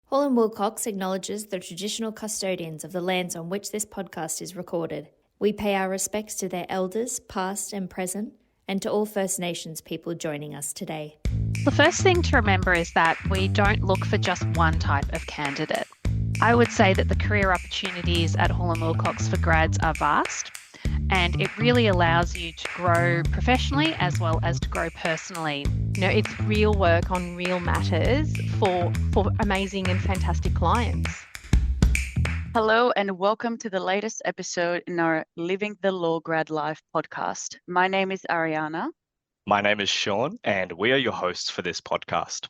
Hall & Wilcox acknowledges the traditional custodians of the lands on which this podcast is recorded. We pay our respects to their elders, past and present, and to all First Nations people joining us today. The first thing to remember is that we don't look for just one type of candidate. I would say that the career opportunities at Hall & Wilcox for grads are vast, and it really allows you to grow professionally as well as to grow personally. It's real work on real matters for amazing and fantastic clients. Hello and welcome to the latest episode in our Living the Law Grad Life podcast. My name is Ariana. My name is Sean, and we are your hosts for this podcast.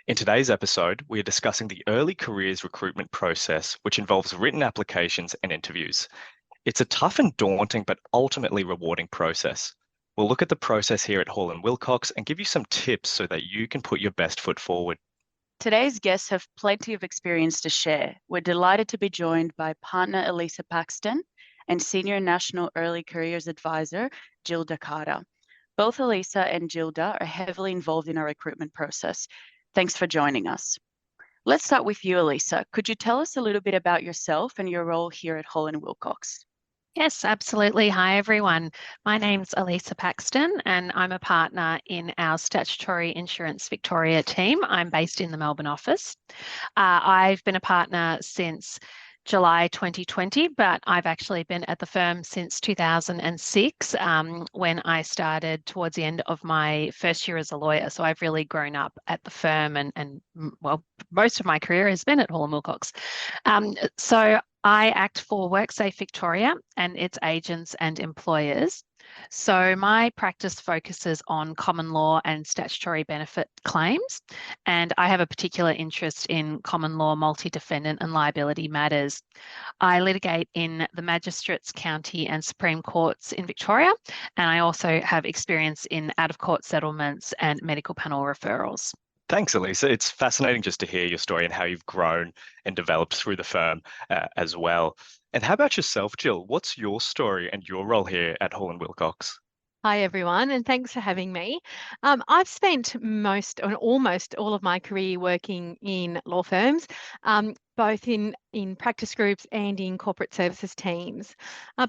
In today's episode, we are discussing the early careers recruitment process, which involves written applications and interviews. It's a tough and daunting, but ultimately rewarding process. We'll look at the process here at Hall & Wilcox and give you some tips so that you can put your best foot forward. Today's guests have plenty of experience to share. We're delighted to be joined by partner Elisa Paxton and Senior National Early Careers Advisor, Gilda Carter. Both Elisa and Gilda are heavily involved in our recruitment process. Thanks for joining us. Let's start with you, Elisa. Could you tell us a little bit about yourself and your role here at Hall & Wilcox? Yes, absolutely. Hi, everyone. My name's Elisa Paxton, and I'm a partner in our Statutory Insurance Victoria team. I'm based in the Melbourne office. I've been a partner since July 2020, but I've actually been at the firm since 2006 when I started towards the end of my first year as a lawyer. So I've really grown up at the firm and most of my career has been at Hall & Wilcox. So I act for WorkSafe Victoria and its agents and employers. So my practice focuses on common law and statutory benefit claims, and I have a particular interest in common law, multi-defendant and liability matters. I litigate in the magistrates, county and Supreme Courts in Victoria, and I also have experience in out-of-court settlements and medical panel referrals. Thanks, Elisa. It's fascinating just to hear your story and how you've grown and developed through the firm as well. And how about yourself, Jill? What's your story and your role here at Hall & Wilcox? Hi, everyone, and thanks for having me. I've spent almost all of my career working in law firms, both in practice groups and in corporate services teams.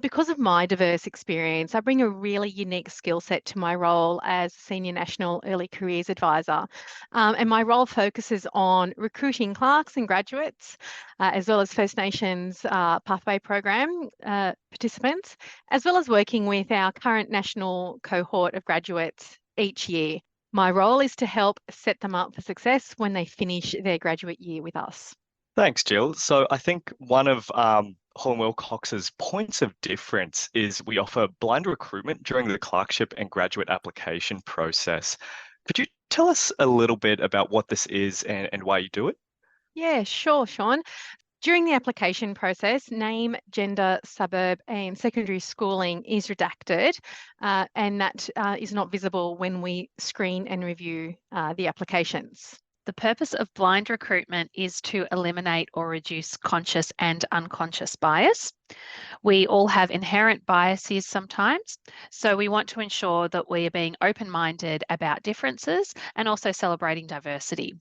Because of my diverse experience, I bring a really unique skill set to my role as Senior National Early Careers Advisor. And my role focuses on recruiting clerks and graduates, as well as First Nations Pathway Program participants, as well as working with our current national cohort of graduates each year. My role is to help set them up for success when they finish their graduate year with us. Thanks, Jill. So I think one of Hall & Wilcox's points of difference is we offer blind recruitment during the clerkship and graduate application process. Could you tell us a little bit about what this is and why you do it? Yeah, sure, Sean. During the application process, name, gender, suburb and secondary schooling is redacted, and that is not visible when we screen and review the applications. The purpose of blind recruitment is to eliminate or reduce conscious and unconscious bias. We all have inherent biases sometimes, so we want to ensure that we are being open-minded about differences and also celebrating diversity.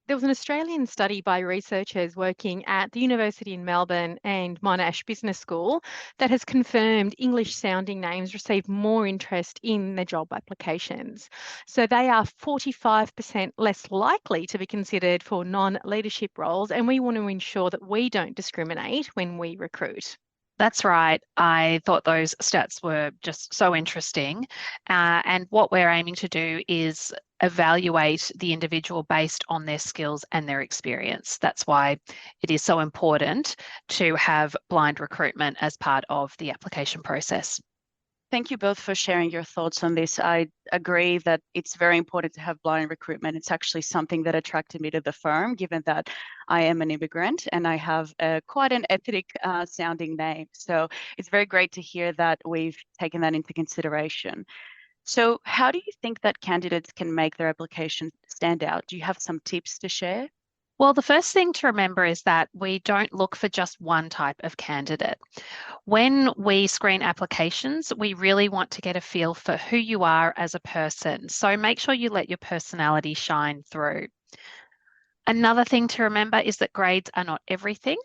There was an Australian study by researchers working at the University in Melbourne and Monash Business School that has confirmed English-sounding names receive more interest in their job applications. So they are 45% less likely to be considered for non-leadership roles, and we want to ensure that we don't discriminate when we recruit. That's right. I thought those stats were just so interesting. And what we're aiming to do is evaluate the individual based on their skills and their experience. That's why it is so important to have blind recruitment as part of the application process. Thank you both for sharing your thoughts on this. I agree that it's very important to have blind recruitment. It's actually something that attracted me to the firm, given that I am an immigrant and I have quite an ethnic sounding name. So it's very great to hear that we've taken that into consideration. So how do you think that candidates can make their application stand out? Do you have some tips to share? Well, the first thing to remember is that we don't look for just one type of candidate. When we screen applications, we really want to get a feel for who you are as a person. So make sure you let your personality shine through. Another thing to remember is that grades are not everything.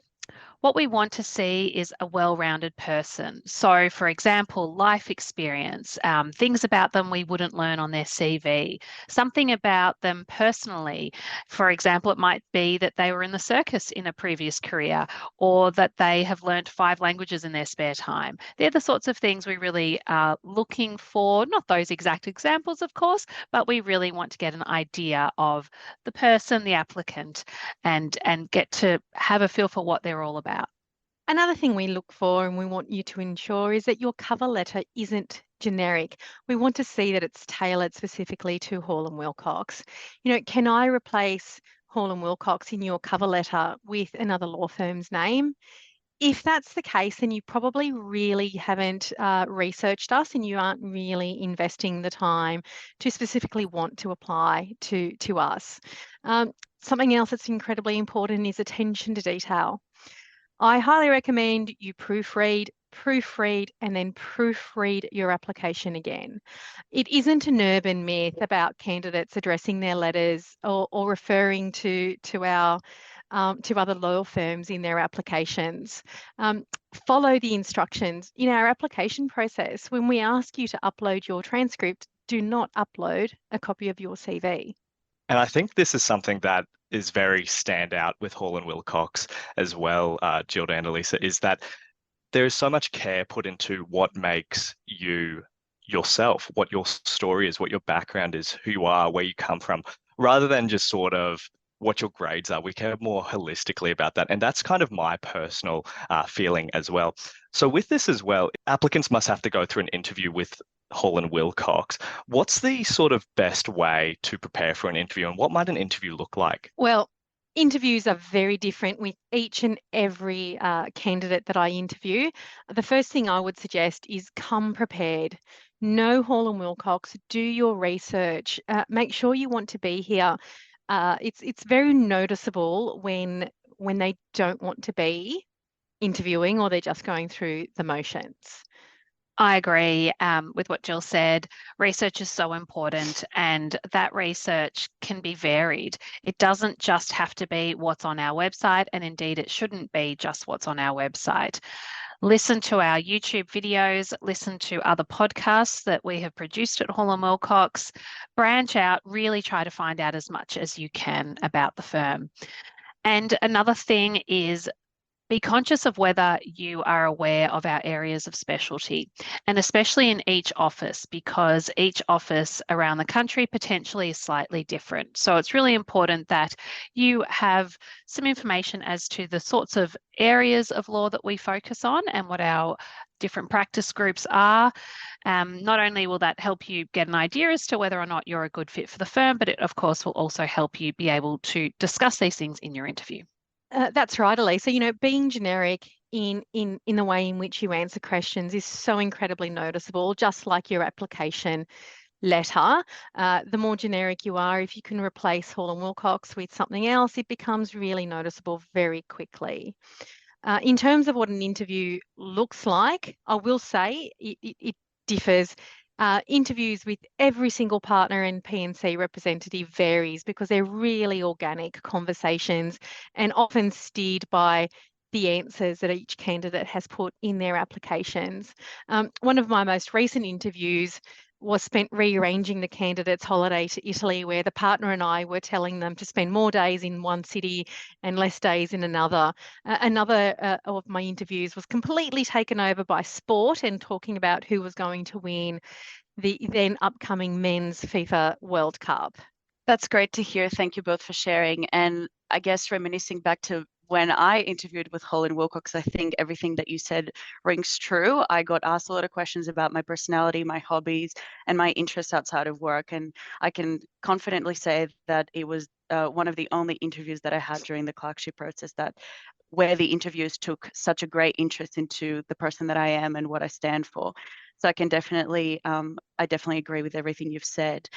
What we want to see is a well-rounded person. So, for example, life experience, things about them we wouldn't learn on their CV, something about them personally. For example, it might be that they were in the circus in a previous career, or that they have learned 5 languages in their spare time. They're the sorts of things we really are looking for, not those exact examples, of course, but we really want to get an idea of the person, the applicant, and get to have a feel for what they're all about. Another thing we look for and we want you to ensure is that your cover letter isn't generic. We want to see that it's tailored specifically to Hall and Wilcox. Can I replace Hall and Wilcox in your cover letter with another law firm's name? If that's the case, then you probably really haven't researched us and you aren't really investing the time to specifically want to apply to us. Something else that's incredibly important is attention to detail. I highly recommend you proofread, and then proofread your application again. It isn't an urban myth about candidates addressing their letters or referring to our to other law firms in their applications. Follow the instructions. In our application process, when we ask you to upload your transcript, do not upload a copy of your CV. And I think this is something that is very standout with Hall and Wilcox as well, Gilda and Elisa, is that there is so much care put into what makes you yourself, what your story is, what your background is, who you are, where you come from, rather than just sort of what your grades are. We care more holistically about that. And that's kind of my personal feeling as well. So with this as well, applicants must have to go through an interview with Hall and Wilcox. What's the sort of best way to prepare for an interview, and what might an interview look like? Well, interviews are very different with each and every candidate that I interview. The first thing I would suggest is come prepared. Know Hall and Wilcox, do your research, make sure you want to be here. It's very noticeable when they don't want to be interviewing or they're just going through the motions. I agree with what Jill said. Research is so important, and that research can be varied. It doesn't just have to be what's on our website, and indeed it shouldn't be just what's on our website. Listen to our YouTube videos, listen to other podcasts that we have produced at Hall & Wilcox, branch out, really try to find out as much as you can about the firm. And another thing is be conscious of whether you are aware of our areas of specialty, and especially in each office, because each office around the country potentially is slightly different. So it's really important that you have some information as to the sorts of areas of law that we focus on and what our different practice groups are. Not only will that help you get an idea as to whether or not you're a good fit for the firm, but it of course will also help you be able to discuss these things in your interview. That's right, Elisa. Being generic in the way in which you answer questions is so incredibly noticeable, just like your application letter. The more generic you are, if you can replace Hall and Wilcox with something else, it becomes really noticeable very quickly. In terms of what an interview looks like, I will say it differs. Interviews with every single partner and P&C representative varies because they're really organic conversations and often steered by the answers that each candidate has put in their applications. One of my most recent interviews was spent rearranging the candidate's holiday to Italy, where the partner and I were telling them to spend more days in one city and less days in another. Another of my interviews was completely taken over by sport and talking about who was going to win the then upcoming Men's FIFA World Cup. That's great to hear. Thank you both for sharing. And I guess reminiscing back to when I interviewed with Hall and Wilcox, I think everything that you said rings true. I got asked a lot of questions about my personality, my hobbies, and my interests outside of work. And I can confidently say that it was one of the only interviews that I had during the clerkship process where the interviewers took such a great interest into the person that I am and what I stand for. So I definitely agree with everything you've said.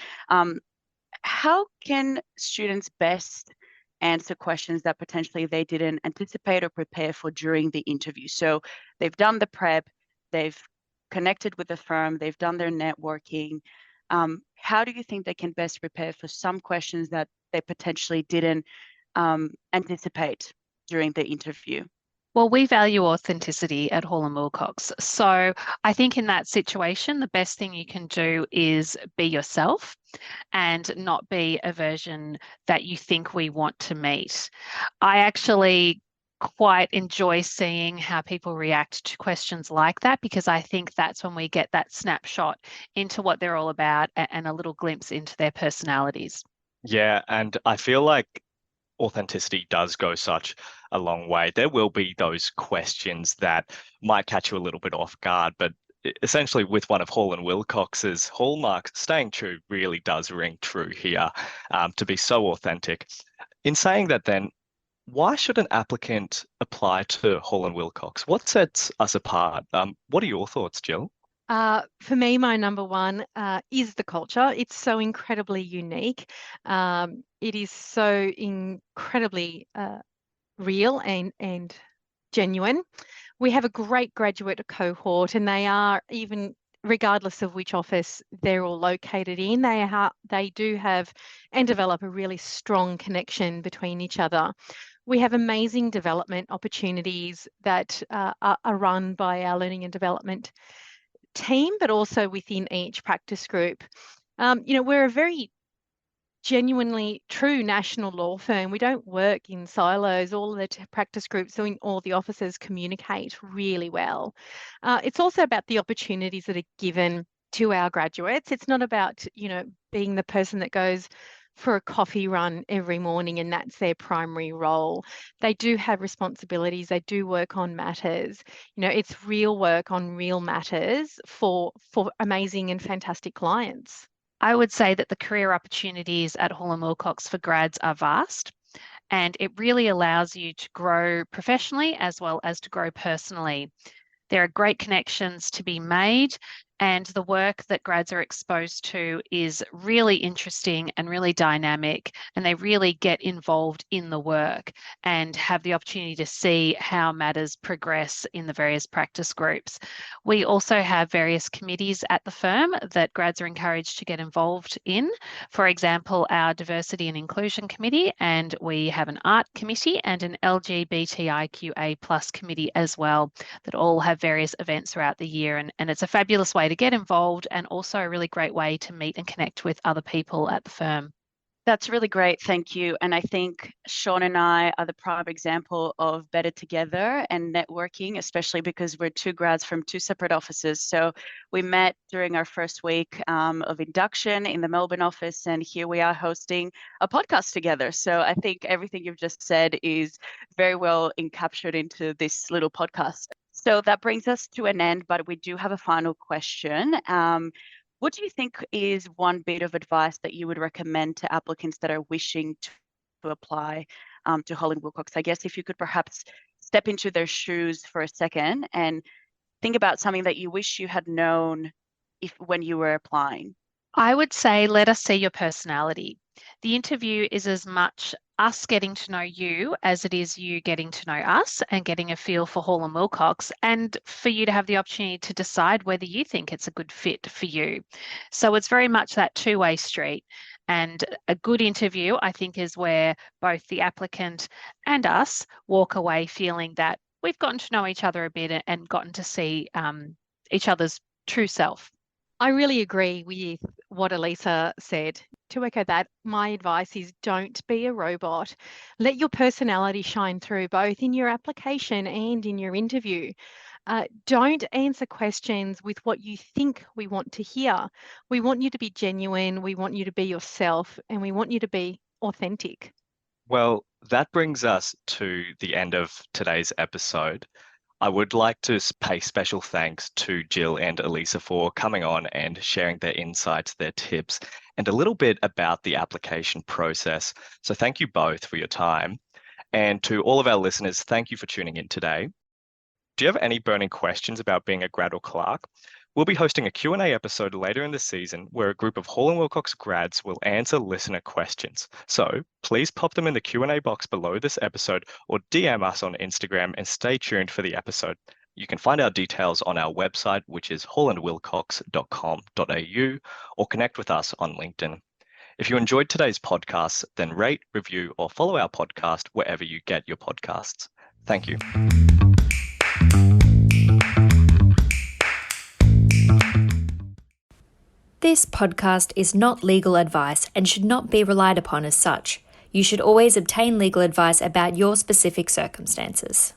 How can students best answer questions that potentially they didn't anticipate or prepare for during the interview? So they've done the prep, they've connected with the firm, they've done their networking. How do you think they can best prepare for some questions that they potentially didn't anticipate during the interview? Well, we value authenticity at Hall & Wilcox. So I think in that situation, the best thing you can do is be yourself and not be a version that you think we want to meet. I actually quite enjoy seeing how people react to questions like that, because I think that's when we get that snapshot into what they're all about and a little glimpse into their personalities. Yeah, and I feel like authenticity does go such a long way. There will be those questions that might catch you a little bit off guard, but essentially with one of Hall & Wilcox's hallmarks, staying true really does ring true here, to be so authentic. In saying that then, why should an applicant apply to Hall & Wilcox? What sets us apart? What are your thoughts, Jill? For me, my number one is the culture. It's so incredibly unique. It is so incredibly real and genuine. We have a great graduate cohort, and they are, even regardless of which office they're all located in, they do have and develop a really strong connection between each other. We have amazing development opportunities that are run by our learning and development team, but also within each practice group. We're a very genuinely true national law firm. We don't work in silos. All of the practice groups in all the offices communicate really well. It's also about the opportunities that are given to our graduates. It's not about, being the person that goes for a coffee run every morning and that's their primary role. They do have responsibilities. They do work on matters. It's real work on real matters for amazing and fantastic clients. I would say that the career opportunities at Hall & Wilcox for grads are vast, and it really allows you to grow professionally as well as to grow personally. There are great connections to be made, and the work that grads are exposed to is really interesting and really dynamic, and they really get involved in the work and have the opportunity to see how matters progress in the various practice groups. We also have various committees at the firm that grads are encouraged to get involved in. For example, our Diversity and Inclusion Committee, and we have an Art Committee and an LGBTIQA+ committee as well, that all have various events throughout the year, and it's a fabulous way to get involved and also a really great way to meet and connect with other people at the firm. That's really great, thank you. And I think Sean and I are the prime example of better together and networking, especially because we're two grads from two separate offices. So we met during our first week of induction in the Melbourne office, and here we are hosting a podcast together. So I think everything you've just said is very well encaptured into this little podcast. So that brings us to an end, but we do have a final question. What do you think is one bit of advice that you would recommend to applicants that are wishing to apply to Hall & Wilcox? I guess if you could perhaps step into their shoes for a second and think about something that you wish you had known when you were applying. I would say let us see your personality. The interview is as much us getting to know you as it is you getting to know us and getting a feel for Hall & Wilcox, and for you to have the opportunity to decide whether you think it's a good fit for you. So it's very much that two-way street. And a good interview, I think, is where both the applicant and us walk away feeling that we've gotten to know each other a bit and gotten to see each other's true self. I really agree with what Elisa said. To echo that, my advice is don't be a robot. Let your personality shine through both in your application and in your interview. Don't answer questions with what you think we want to hear. We want you to be genuine, we want you to be yourself, and we want you to be authentic. Well, that brings us to the end of today's episode. I would like to pay special thanks to Jill and Elisa for coming on and sharing their insights, their tips, and a little bit about the application process. So thank you both for your time. And to all of our listeners, thank you for tuning in today. Do you have any burning questions about being a grad or clerk? We'll be hosting a Q&A episode later in the season where a group of Hall & Wilcox grads will answer listener questions. So please pop them in the Q&A box below this episode or DM us on Instagram, and stay tuned for the episode. You can find our details on our website, which is hallandwilcox.com.au, or connect with us on LinkedIn. If you enjoyed today's podcast, then rate, review, or follow our podcast wherever you get your podcasts. Thank you. This podcast is not legal advice and should not be relied upon as such. You should always obtain legal advice about your specific circumstances.